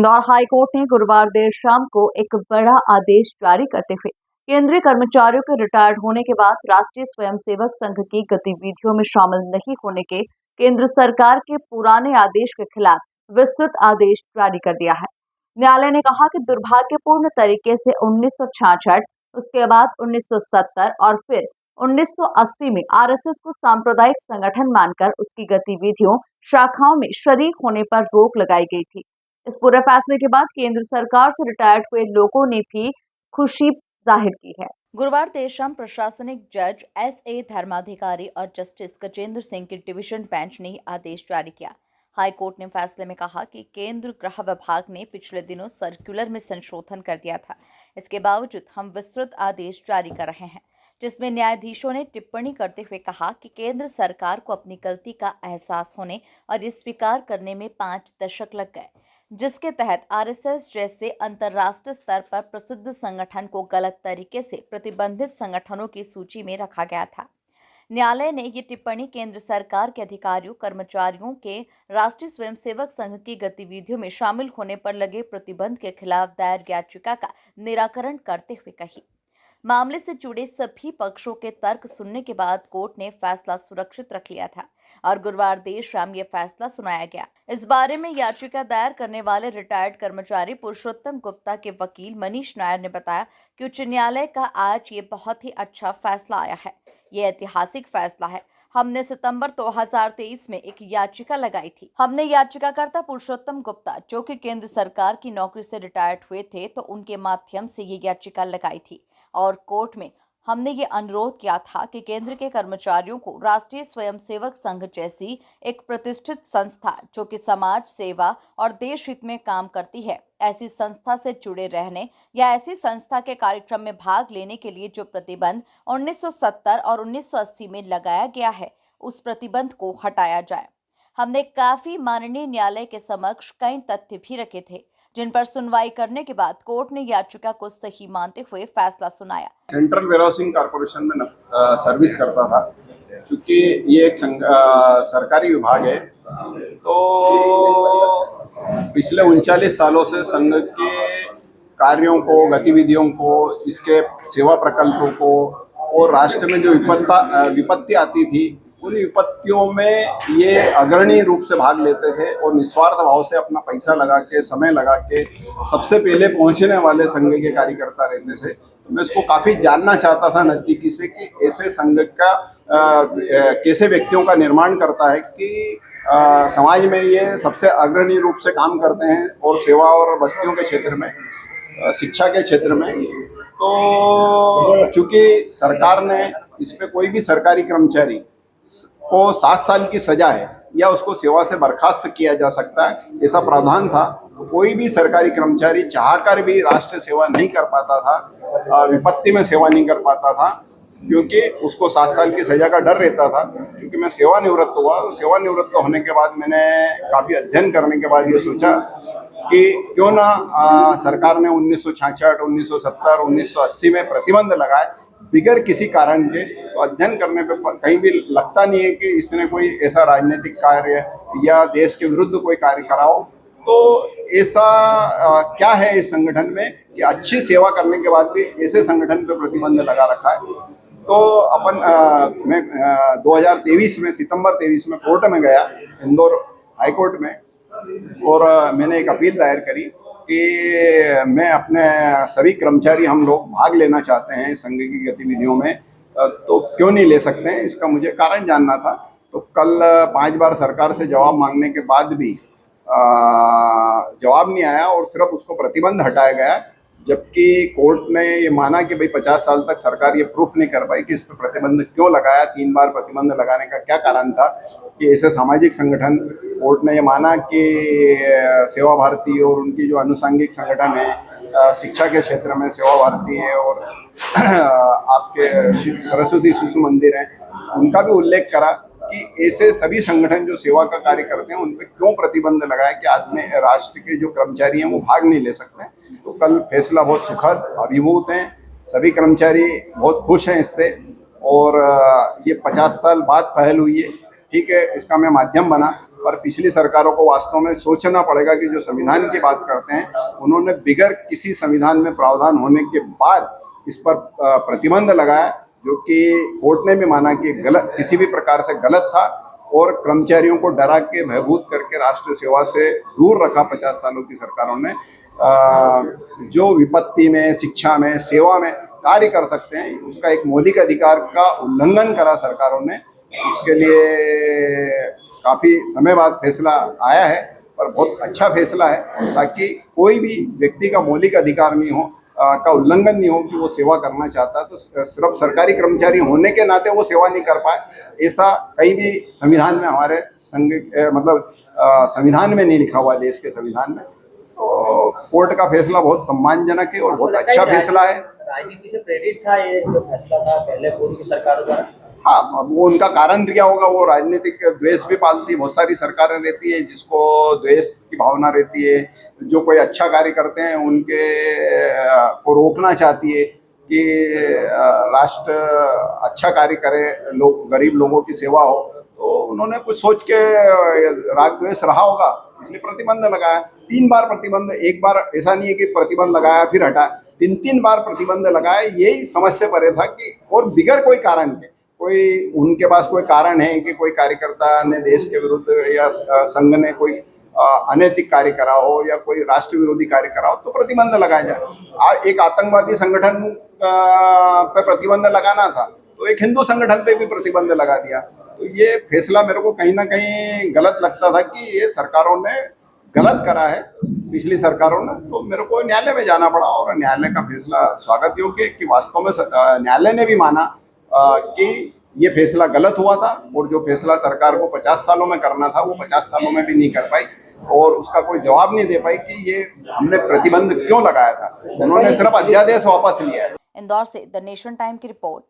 Indore high court ने गुरुवार देर शाम को एक बड़ा आदेश जारी करते हुए केंद्रीय कर्मचारियों के रिटायर्ड होने के बाद राष्ट्रीय स्वयंसेवक संघ की गतिविधियों में शामिल नहीं होने के केंद्र सरकार के पुराने आदेश के खिलाफ विस्तृत आदेश जारी कर दिया है। न्यायालय ने कहा कि दुर्भाग्यपूर्ण तरीके से 1966, उसके बाद 1970 और फिर 1980 में आरएसएस को सांप्रदायिक संगठन मानकर उसकी गतिविधियों शाखाओं में शरीक होने पर रोक लगाई गई थी। इस पूरे फैसले के बाद केंद्र सरकार से रिटायर्ड हुए लोगों ने भी खुशी जाहिर की है। गुरुवार देर शाम प्रशासनिक जज एस.ए. धर्माधिकारी और जस्टिस गजेंद्र सिंह की डिवीजन बेंच ने आदेश जारी किया। हाई कोर्ट ने फैसले में कहा कि केंद्र गृह विभाग ने पिछले दिनों सर्कुलर में संशोधन कर दिया था। इसके बावजूद हम विस्तृत आदेश जारी कर रहे हैं, जिसमें न्यायाधीशों ने टिप्पणी करते हुए कहा कि केंद्र सरकार को अपनी गलती का एहसास होने और ये स्वीकार करने में 5 दशक लग गए, जिसके तहत आरएसएस जैसे अंतर्राष्ट्रीय स्तर पर प्रसिद्ध संगठन को गलत तरीके से प्रतिबंधित संगठनों की सूची में रखा गया था। न्यायालय ने ये टिप्पणी केंद्र सरकार के अधिकारियों कर्मचारियों के राष्ट्रीय स्वयंसेवक संघ की गतिविधियों में शामिल होने पर लगे प्रतिबंध के खिलाफ दायर याचिका का निराकरण करते हुए कही। मामले से जुड़े सभी पक्षों के तर्क सुनने के बाद कोर्ट ने फैसला सुरक्षित रख लिया था और गुरुवार देर शाम ये फैसला सुनाया गया। इस बारे में याचिका दायर करने वाले रिटायर्ड कर्मचारी पुरुषोत्तम गुप्ता के वकील मनीष नायर ने बताया कि उच्च न्यायालय का आज ये बहुत ही अच्छा फैसला आया है। ये ऐतिहासिक फैसला है। हमने सितंबर 2023 में एक याचिका लगाई थी। हमने याचिकाकर्ता पुरुषोत्तम गुप्ता, जो कि केंद्र सरकार की नौकरी से रिटायर्ड हुए थे, तो उनके माध्यम से ये याचिका लगाई थी और कोर्ट में हमने ये अनुरोध किया था कि केंद्र के कर्मचारियों को राष्ट्रीय स्वयंसेवक संघ जैसी एक प्रतिष्ठित संस्था, जो कि समाज सेवा और देश हित में काम करती है, ऐसी संस्था से जुड़े रहने या ऐसी संस्था के कार्यक्रम में भाग लेने के लिए जो प्रतिबंध 1970 और 1980 में लगाया गया है, उस प्रतिबंध को हटाया जाए। हमने काफी माननीय न्यायालय के समक्ष कई तथ्य भी रखे थे, जिन पर सुनवाई करने के बाद कोर्ट ने याचिका को सही मानते हुए फैसला सुनाया। सेंट्रल वेयरहाउसिंग कॉर्पोरेशन में सर्विस करता था। चूंकि ये एक सरकारी विभाग है, तो पिछले 39 सालों से संघ के कार्यों को, गतिविधियों को, इसके सेवा प्रकल्पों को और राष्ट्र में जो विपत्ति आती थी, उन विपत्तियों में ये अग्रणी रूप से भाग लेते थे और निस्वार्थ भाव से अपना पैसा लगा के, समय लगा के सबसे पहले पहुंचने वाले संघ के कार्यकर्ता रहते थे। तो मैं इसको काफ़ी जानना चाहता था नज़दीकी से कि ऐसे संघ का कैसे व्यक्तियों का निर्माण करता है कि समाज में ये सबसे अग्रणी रूप से काम करते हैं और सेवा और बस्तियों के क्षेत्र में, शिक्षा के क्षेत्र में। तो चूँकि सरकार ने इस पर कोई भी सरकारी कर्मचारी को 7 साल की सजा है या उसको सेवा से बर्खास्त किया जा सकता है, ऐसा प्रावधान था। तो कोई भी सरकारी कर्मचारी चाहकर भी राष्ट्र सेवा नहीं कर पाता था, विपत्ति में सेवा नहीं कर पाता था, क्योंकि उसको 7 साल की सजा का डर रहता था। क्योंकि मैं सेवानिवृत्त हुआ, तो सेवानिवृत्त होने के बाद मैंने काफ़ी अध्ययन करने के बाद ये सोचा कि क्यों ना सरकार ने 1966, 1970, 1980 में प्रतिबंध लगाए बिगर किसी कारण के। तो अध्ययन करने पे कहीं भी लगता नहीं है कि इसने कोई ऐसा राजनीतिक कार्य या देश के विरुद्ध कोई कार्य कराओ। तो ऐसा क्या है इस संगठन में कि अच्छी सेवा करने के बाद भी ऐसे संगठन पे प्रतिबंध लगा रखा है। तो मैं 2023 में, सितंबर 23 में कोर्ट में गया, इंदौर हाई कोर्ट में, और मैंने एक अपील दायर करी कि मैं अपने सभी कर्मचारी, हम लोग भाग लेना चाहते हैं संघ की गतिविधियों में, तो क्यों नहीं ले सकते हैं, इसका मुझे कारण जानना था। तो कल 5 बार सरकार से जवाब मांगने के बाद भी जवाब नहीं आया और सिर्फ उसको प्रतिबंध हटाया गया, जबकि कोर्ट ने ये माना कि भाई 50 साल तक सरकार ये प्रूफ नहीं कर पाई कि इस पर प्रतिबंध क्यों लगाया, 3 बार प्रतिबंध लगाने का क्या कारण था। कि ऐसे सामाजिक संगठन, कोर्ट ने ये माना कि सेवा भारती और उनकी जो अनुषंगिक संगठन है शिक्षा के क्षेत्र में, सेवा भारती है और आपके सरस्वती शिशु मंदिर है, उनका भी उल्लेख करा कि ऐसे सभी संगठन जो सेवा का कार्य करते हैं उन पर क्यों प्रतिबंध लगाया कि आदमी, राष्ट्र के जो कर्मचारी हैं वो भाग नहीं ले सकते। तो कल फैसला बहुत सुखद, अभिभूत हैं, सभी कर्मचारी बहुत खुश हैं इससे। और ये 50 साल बाद पहल हुई है, ठीक है, इसका मैं माध्यम बना पर पिछली सरकारों को वास्तव में सोचना पड़ेगा कि जो संविधान की बात करते हैं उन्होंने बिगर किसी संविधान में प्रावधान होने के बाद इस पर प्रतिबंध लगाया, जो कि कोर्ट ने भी माना कि गलत, किसी भी प्रकार से गलत था और कर्मचारियों को डरा के भयभूत करके राष्ट्र सेवा से दूर रखा 50 सालों की सरकारों ने। जो विपत्ति में, शिक्षा में, सेवा में कार्य कर सकते हैं उसका एक मौलिक अधिकार का उल्लंघन करा सरकारों ने। उसके लिए काफ़ी समय बाद फैसला आया है, पर बहुत अच्छा फैसला है, ताकि कोई भी व्यक्ति का मौलिक अधिकार नहीं हो, का उल्लंघन नहीं हो कि वो सेवा करना चाहता है तो सिर्फ सरकारी कर्मचारी होने के नाते वो सेवा नहीं कर पाए, ऐसा कहीं भी संविधान में, हमारे संघ मतलब संविधान में नहीं लिखा हुआ, देश के संविधान में। तो कोर्ट का फैसला बहुत सम्मानजनक है और बहुत अच्छा फैसला है। राजनीति से प्रेरित था ये जो फैसला था पहले पूर्व की सरकारों द्वारा? हाँ, अब वो उनका कारण क्या होगा, वो राजनीतिक द्वेष भी पालती, बहुत सारी सरकारें रहती है जिसको द्वेष की भावना रहती है, जो कोई अच्छा कार्य करते हैं उनके को रोकना चाहती है कि राष्ट्र अच्छा कार्य करे, लोग, गरीब लोगों की सेवा हो। तो उन्होंने कुछ सोच के राग द्वेष रहा होगा, इसलिए प्रतिबंध लगाया। 3 बार प्रतिबंध, एक बार ऐसा नहीं है कि प्रतिबंध लगाया फिर हटा, 3 बार प्रतिबंध लगाया। यही समझ से परे था कि, और बिगर कोई कारण के, कोई उनके पास कोई कारण है कि कोई कार्यकर्ता ने देश के विरुद्ध या संघ ने कोई अनैतिक कार्य करा हो या कोई राष्ट्र विरोधी कार्य करा हो तो प्रतिबंध लगाया जाए। एक आतंकवादी संगठन पे प्रतिबंध लगाना था तो एक हिंदू संगठन पे भी प्रतिबंध लगा दिया। तो ये फैसला मेरे को कहीं ना कहीं गलत लगता था कि ये सरकारों ने गलत करा है, पिछली सरकारों ने। तो मेरे को न्यायालय में जाना पड़ा और न्यायालय का फैसला स्वागत योग्य है कि वास्तव में न्यायालय ने भी माना कि ये फैसला गलत हुआ था और जो फैसला सरकार को 50 सालों में करना था वो 50 सालों में भी नहीं कर पाई और उसका कोई जवाब नहीं दे पाई कि ये हमने प्रतिबंध क्यों लगाया था। उन्होंने सिर्फ अध्यादेश वापस लिया है। इंदौर से द नेशन टाइम की रिपोर्ट।